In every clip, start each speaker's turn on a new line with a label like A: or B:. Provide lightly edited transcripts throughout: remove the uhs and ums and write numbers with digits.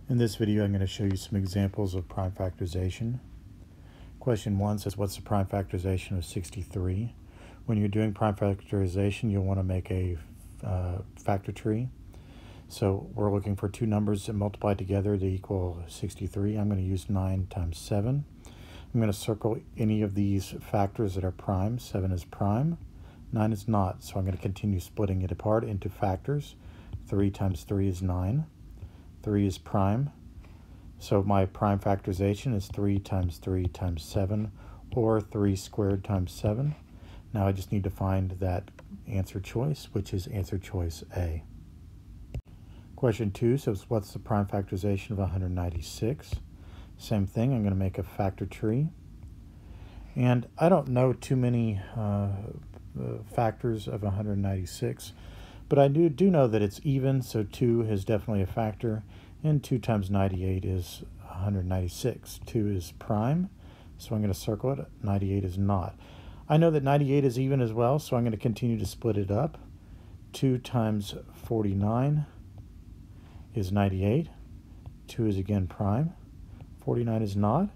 A: In this video, I'm going to show you some examples of prime factorization. Question 1 says, what's the prime factorization of 63? When you're doing prime factorization, you'll want to make a factor tree. So we're looking for two numbers that multiply together to equal 63. I'm going to use 9 times 7. I'm going to circle any of these factors that are prime. 7 is prime, 9 is not. So I'm going to continue splitting it apart into factors. 3 times 3 is 9. 3 is prime. So my prime factorization is 3 times 3 times 7, or 3 squared times 7. Now I just need to find that answer choice, which is answer choice A. Question 2 says, what's the prime factorization of 196? Same thing, I'm going to make a factor tree. And I don't know too many factors of 196, but I do know that it's even, so 2 is definitely a factor, and 2 times 98 is 196. 2 is prime, so I'm going to circle it. 98 is not. I know that 98 is even as well, so I'm going to continue to split it up. 2 times 49 is 98. 2 is again prime. 49 is not.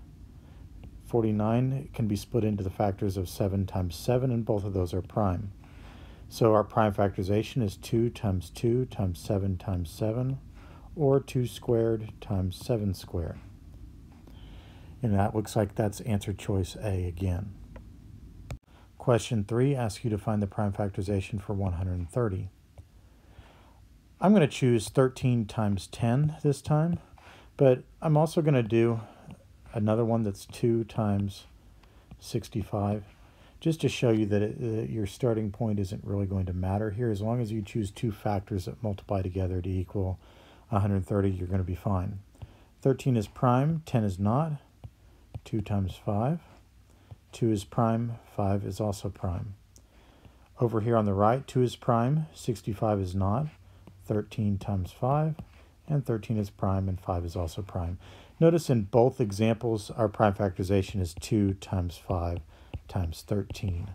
A: 49 can be split into the factors of 7 times 7, and both of those are prime. So our prime factorization is 2 times 2 times 7 times 7, or 2 squared times 7 squared. And that looks like that's answer choice A again. Question 3 asks you to find the prime factorization for 130. I'm going to choose 13 times 10 this time, but I'm also going to do another one that's 2 times 65. Just to show you that your starting point isn't really going to matter here. As long as you choose two factors that multiply together to equal 130, you're going to be fine. 13 is prime, 10 is not. 2 times 5. 2 is prime, 5 is also prime. Over here on the right, 2 is prime, 65 is not. 13 times 5, and 13 is prime, and 5 is also prime. Notice in both examples, our prime factorization is 2 times 5 times 13.